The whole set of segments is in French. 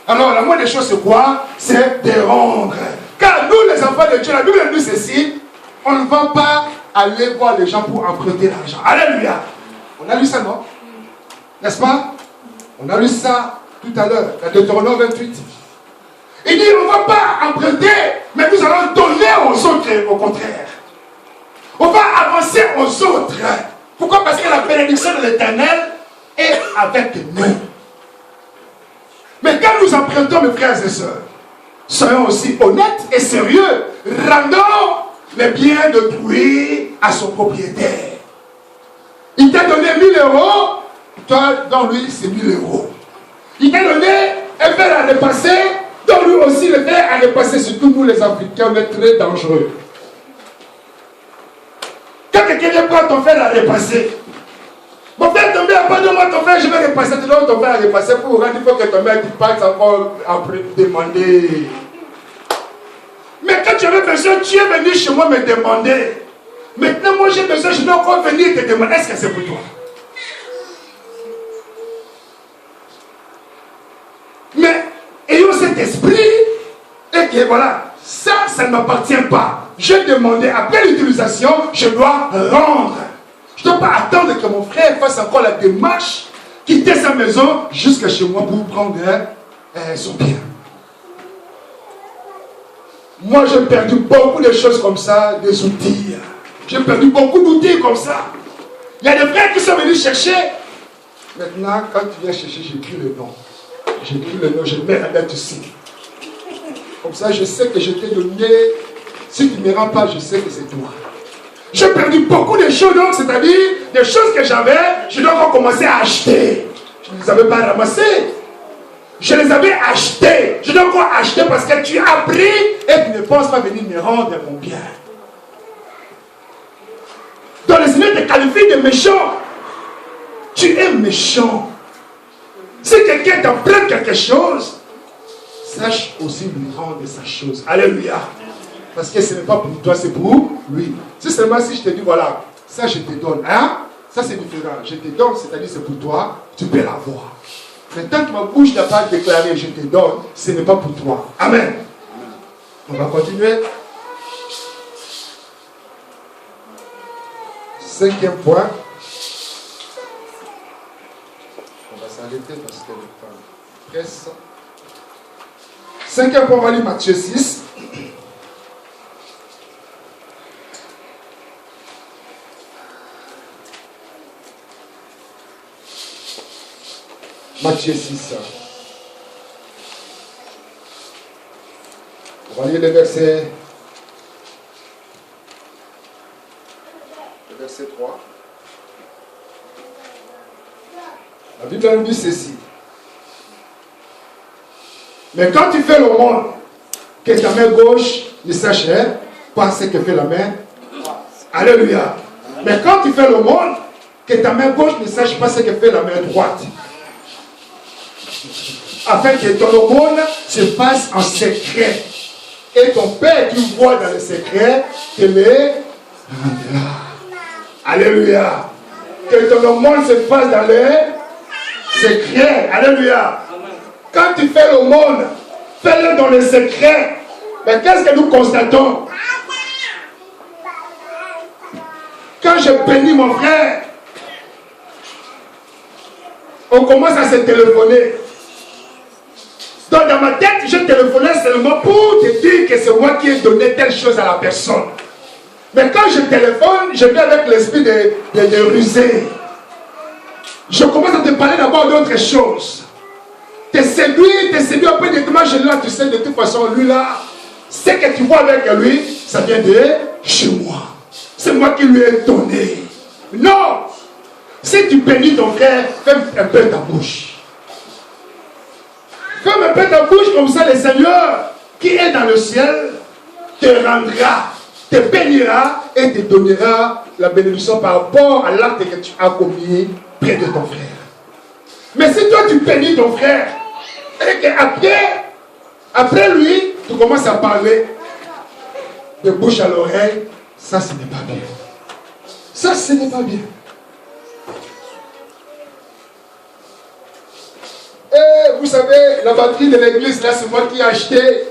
Alors la moindre des choses c'est quoi? C'est de rendre. Car nous les enfants de Dieu, la Bible nous dit ceci, on ne va pas aller voir les gens pour emprunter l'argent. Alléluia. On a lu ça, non? N'est-ce pas? On a lu ça tout à l'heure, dans Deutéronome 28. Il dit, on ne va pas emprunter, mais nous allons donner aux autres, au contraire. On va avancer aux autres. Pourquoi? Parce que la bénédiction de l'Éternel est avec nous. Mais quand nous empruntons, mes frères et sœurs, soyons aussi honnêtes et sérieux. Rendons les biens d'autrui à son propriétaire. Il t'a donné 1000 euros, toi, dans lui, c'est 1000 euros. Il t'a donné un fer à repasser, dans lui aussi, le fer à repasser. Surtout nous, les Africains, on est très dangereux. Quand quelqu'un vient prendre ton fer à repasser, mon frère, ton mère, pardonne-moi ton frère, je vais repasser. Tu donnes ton frère à repasser pour rendre, il faut que ton mère te passe encore après demander. Mais quand tu avais besoin, tu es venu chez moi me demander. Maintenant, moi j'ai besoin, je dois encore venir te demander. Est-ce que c'est pour toi? Mais ayons cet esprit et que voilà, ça ne m'appartient pas. J'ai demandé, après l'utilisation, je dois rendre. Je ne dois pas attendre que mon frère fasse encore la démarche, quitter sa maison jusqu'à chez moi pour prendre son bien. Moi, j'ai perdu beaucoup de choses comme ça, des outils. J'ai perdu beaucoup d'outils comme ça. Il y a des frères qui sont venus chercher. Maintenant, quand tu viens chercher, j'écris le nom. J'écris le nom, je mets la date ici. Comme ça, je sais que je t'ai donné. Si tu ne me rends pas, je sais que c'est toi. J'ai perdu beaucoup de choses, donc, c'est-à-dire des choses que j'avais, je dois encore commencer à acheter. Je ne les avais pas ramassées. Je les avais achetées. Je dois encore acheter parce que tu as pris et tu ne penses pas venir me rendre mon bien. Donc le Seigneur te qualifie de méchant. Tu es méchant. Si quelqu'un t'emprunte quelque chose, sache aussi lui rendre sa chose. Alléluia. Parce que ce n'est pas pour toi, c'est pour lui. Si seulement si je te dis, voilà, ça je te donne, hein, ça c'est différent. Je te donne, c'est-à-dire c'est pour toi, tu peux l'avoir. Mais tant que ma bouche n'a pas déclaré, je te donne, ce n'est pas pour toi. Amen. On va continuer. 5e point. On va s'arrêter parce que le temps presse. 5e point, on va lire Matthieu 6. Matthieu 6. On va lire le verset 3. La Bible nous dit ceci. Mais quand tu fais le monde, que ta main gauche ne sache pas ce que fait la main. Alléluia. Mais quand tu fais le monde, que ta main gauche ne sache pas ce que fait la main droite. Afin que ton aumône se fasse en secret. Et ton Père qui voit dans le secret te les rendra. Alléluia. Que ton aumône se fasse dans le secret. Alléluia. Quand tu fais l'aumône, fais-le dans le secret. Mais qu'est-ce que nous constatons? Quand je bénis mon frère, on commence à se téléphoner. Donc dans ma tête, je téléphonais seulement pour te dire que c'est moi qui ai donné telle chose à la personne. Mais quand je téléphone, je viens avec l'esprit de ruser. Je commence à te parler d'abord d'autres choses. Te séduire un peu de toi, là, tu sais, de toute façon, lui là, ce que tu vois avec lui, ça vient de chez moi. C'est moi qui lui ai donné. Non! Si tu bénis ton frère, ferme un peu ta bouche. Ferme un peu ta bouche, comme ça, le Seigneur qui est dans le ciel te rendra, te bénira et te donnera la bénédiction par rapport à l'acte que tu as commis près de ton frère. Mais si toi tu bénis ton frère et qu'après lui, tu commences à parler de bouche à l'oreille, ça ce n'est pas bien. Ça ce n'est pas bien. Et vous savez, la batterie de l'église, là, c'est moi qui ai acheté.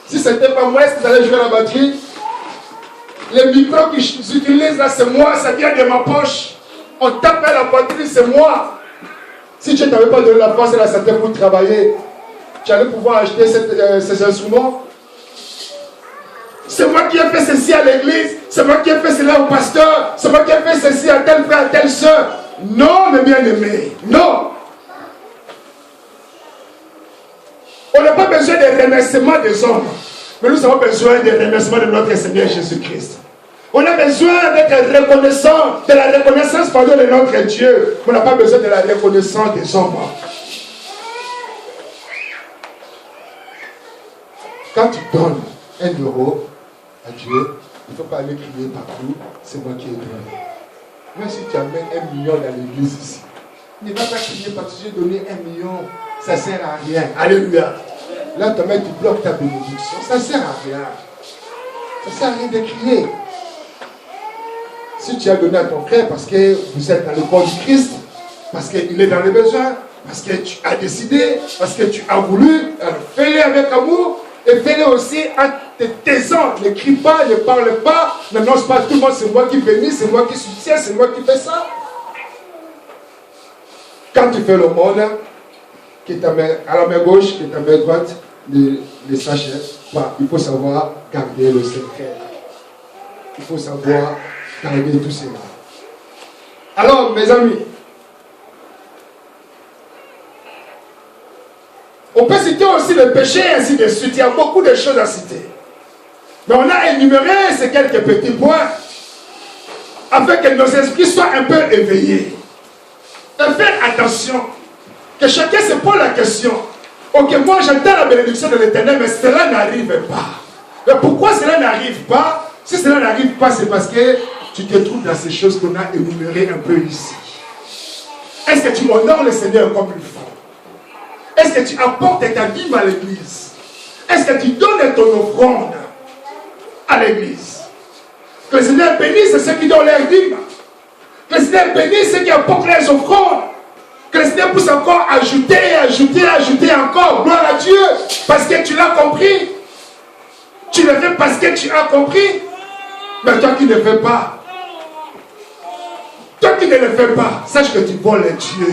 Si ce n'était pas moi, est-ce que vous allez jouer à la batterie? Les micros qu'ils utilisent, là, c'est moi, ça vient de ma poche. On tapait la batterie, c'est moi. Si tu ne t'avais pas donné la force et la santé pour travailler, tu allais pouvoir acheter ces instruments. C'est moi qui ai fait ceci à l'église, c'est moi qui ai fait cela au pasteur, c'est moi qui ai fait ceci à tel frère, à telle soeur. Non, mes bien-aimés, non. On n'a pas besoin des remerciements des hommes, mais nous avons besoin des remerciements de notre Seigneur Jésus-Christ. On a besoin d'être reconnaissant, de la reconnaissance pardon, de notre Dieu. On n'a pas besoin de la reconnaissance des hommes. Quand tu donnes 1 euro à Dieu, il ne faut pas aller crier partout, c'est moi qui ai donné. Même si tu amènes 1 million dans l'église ici, ne va pas crier parce que j'ai donné 1 million, ça ne sert à rien. Alléluia. Là, tu bloques ta bénédiction, ça ne sert à rien. Ça ne sert à rien de crier. Si tu as donné à ton frère parce que vous êtes dans le corps du Christ, parce qu'il est dans les besoins, parce que tu as décidé, parce que tu as voulu, fais-le avec amour. Et fais-le aussi en te taisant. Ne crie pas, ne parle pas, n'annonce pas tout le monde, c'est moi qui bénis, c'est moi qui soutiens, c'est moi qui fais ça. Quand tu fais le monde, qui est à la main gauche, qui est à la main droite, les sachets, il faut savoir garder le secret. Il faut savoir garder tout cela. Alors, mes amis, on peut citer aussi le péché, ainsi de suite. Il y a beaucoup de choses à citer. Mais on a énuméré ces quelques petits points afin que nos esprits soient un peu éveillés. Et faire attention, que chacun se pose la question. Ok, moi j'entends la bénédiction de l'Éternel, mais cela n'arrive pas. Mais pourquoi cela n'arrive pas? Si cela n'arrive pas, c'est parce que tu te trouves dans ces choses qu'on a énumérées un peu ici. Est-ce que tu honores le Seigneur comme il faut? Est-ce que tu apportes ta dîme à l'église? Est-ce que tu donnes ton offrande à l'église? Que le Seigneur bénisse ceux qui donnent leur dîme. Que le Seigneur bénisse ceux qui apportent leurs offrandes. Que le Seigneur puisse encore ajouter encore. Gloire à Dieu. Parce que tu l'as compris. Tu le fais parce que tu as compris. Mais toi qui ne fais pas. Toi qui ne le fais pas. Sache que tu voles Dieu.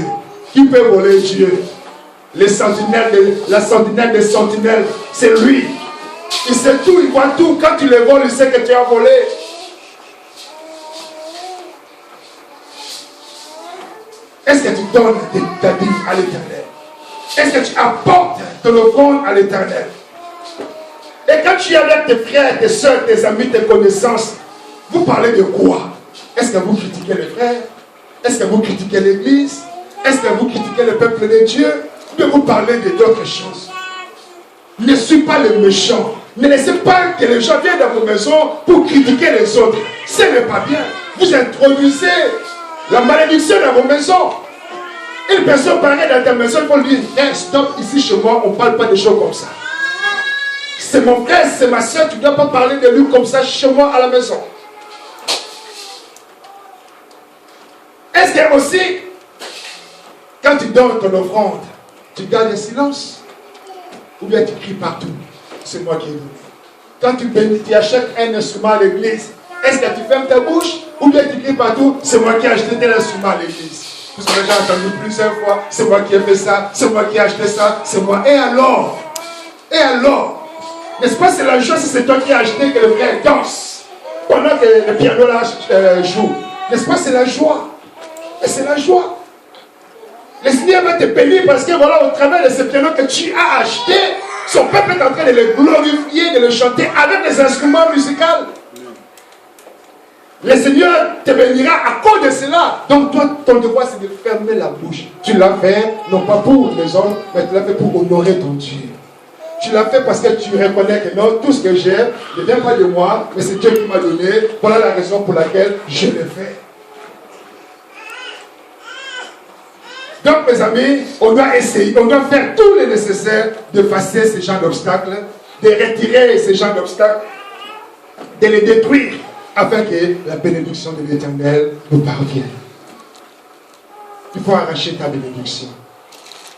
Qui peut voler Dieu? La sentinelle des sentinelles, c'est lui. Il sait tout, il voit tout. Quand tu le voles, il sait que tu as volé. Est-ce que tu donnes ta dîme à l'Éternel? Est-ce que tu apportes ton offrande à l'Éternel? Et quand tu es avec tes frères, tes soeurs, tes amis, tes connaissances, vous parlez de quoi? Est-ce que vous critiquez les frères? Est-ce que vous critiquez l'Église? Est-ce que vous critiquez le peuple de Dieu? De vous parler d'autres choses. Ne suis pas le méchant. Ne laissez pas que les gens viennent dans vos maisons pour critiquer les autres. Ce n'est pas bien. Vous introduisez la malédiction dans vos maisons. Une personne paraît dans ta maison, il faut lui dire, hey, stop, ici chez moi, on ne parle pas de choses comme ça. C'est mon frère, c'est ma soeur, tu ne dois pas parler de lui comme ça chez moi à la maison. Est-ce que aussi, quand tu donnes ton offrande, tu gardes le silence? Ou bien tu cries partout? C'est moi qui ai donné. Quand tu bénis, tu achètes un instrument à l'église, est-ce que tu fermes ta bouche? Ou bien tu cries partout? C'est moi qui ai acheté tel instrument à l'église. Parce que j'ai entendu plusieurs fois, c'est moi qui ai fait ça, c'est moi qui ai acheté ça, c'est moi. Et alors? N'est-ce pas, c'est la joie si c'est toi qui as acheté que le frère danse pendant que le piano là joue? N'est-ce pas, c'est la joie? Et c'est la joie. Le Seigneur va te bénir parce que voilà, au travers de ce piano que tu as acheté, son peuple est en train de le glorifier, de le chanter avec des instruments musicaux. Le Seigneur te bénira à cause de cela. Donc toi, ton devoir c'est de fermer la bouche. Tu l'as fait, non pas pour les hommes, mais tu l'as fait pour honorer ton Dieu. Tu l'as fait parce que tu reconnais que non, tout ce que j'ai ne vient pas de moi, mais c'est Dieu qui m'a donné. Voilà la raison pour laquelle je le fais. Donc mes amis, on doit essayer, on doit faire tout le nécessaire de passer ces genres d'obstacles, de retirer ces genres d'obstacles, de les détruire, afin que la bénédiction de l'Éternel nous parvienne. Il faut arracher ta bénédiction.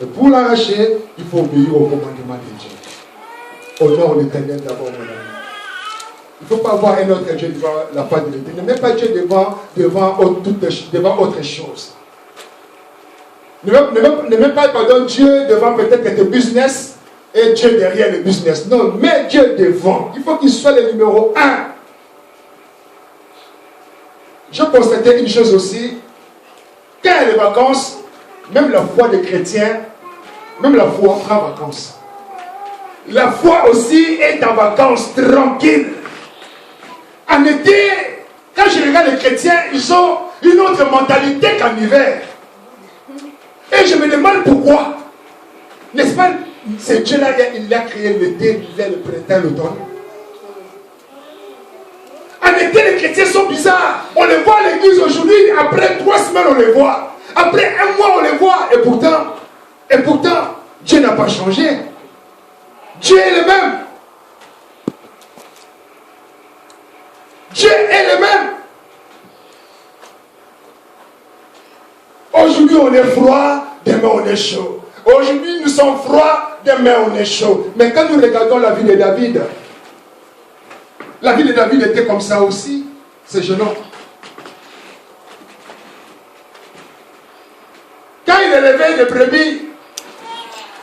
Et pour l'arracher, il faut obéir au commandement de Dieu. Honneur à l'Éternel d'abord, mon ami. Il ne faut pas avoir un autre Dieu devant la part de l'Éternel. Ne mets pas Dieu devant autre chose. Ne mets pas Dieu devant peut-être tes business et Dieu derrière le business. Non, mets Dieu devant. Il faut qu'il soit le numéro 1. J'ai constaté une chose aussi. Quand il y a les vacances, même la foi des chrétiens, même la foi prend vacances. La foi aussi est en vacances, tranquille. En été, quand je regarde les chrétiens, ils ont une autre mentalité qu'en hiver. Et je me demande pourquoi. N'est-ce pas, c'est Dieu-là, il a créé l'été, l'hiver, le printemps, l'automne. En été, les chrétiens sont bizarres. On les voit à l'église aujourd'hui, après 3 semaines, on les voit. Après 1 mois, on les voit. Et pourtant, Dieu n'a pas changé. Dieu est le même. Dieu est le même. Aujourd'hui, on est froid, demain, on est chaud. Aujourd'hui, nous sommes froids, demain, on est chaud. Mais quand nous regardons la vie de David, la vie de David était comme ça aussi. C'est gênant. Quand il élevait des brebis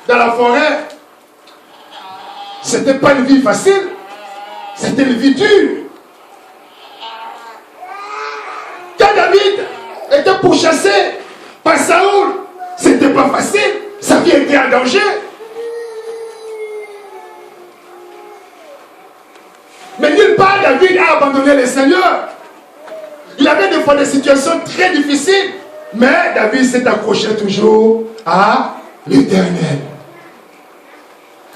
dans la forêt, c'était pas une vie facile. C'était une vie dure. Quand David était pourchassé par Saoul, c'était pas facile. Sa vie était en danger. Mais nulle part David a abandonné le Seigneur. Il avait des fois des situations très difficiles, mais David s'est accroché toujours à l'Éternel.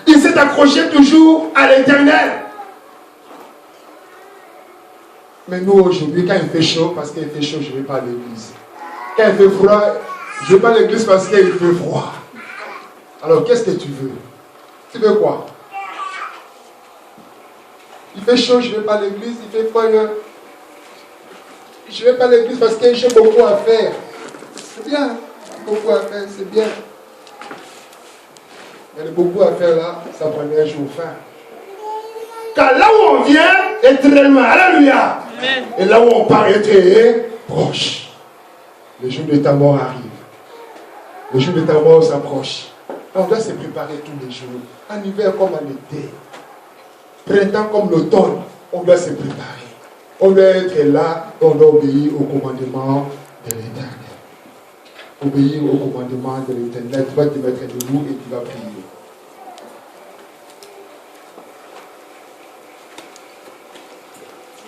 Il s'est accroché toujours à l'Éternel. Mais nous aujourd'hui, quand il fait chaud, parce qu'il fait chaud, je ne vais pas à l'église. Quand il fait froid, je ne vais pas à l'église parce qu'il fait froid. Alors qu'est-ce que tu veux? Tu veux quoi? Il fait chaud, je ne vais pas à l'église. Il fait froid, je ne vais pas à l'église parce que j'ai beaucoup à faire. C'est bien, beaucoup à faire, c'est bien. Mais le beaucoup à faire là, ça prendrait un jour fin. Car là où on vient est très loin. Alléluia. Amen. Et là où on part est très proche. Le jour de ta mort arrive. Le jour de ta mort s'approche. On doit se préparer tous les jours. En hiver comme en été. Printemps comme l'automne. On doit se préparer. On doit être là. On doit obéir au commandement de l'Éternel. Obéir au commandement de l'Éternel. Tu vas te mettre debout et tu vas prier.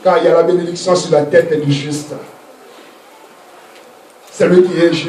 Car il y a la bénédiction sur la tête du juste. Celui qui est juste.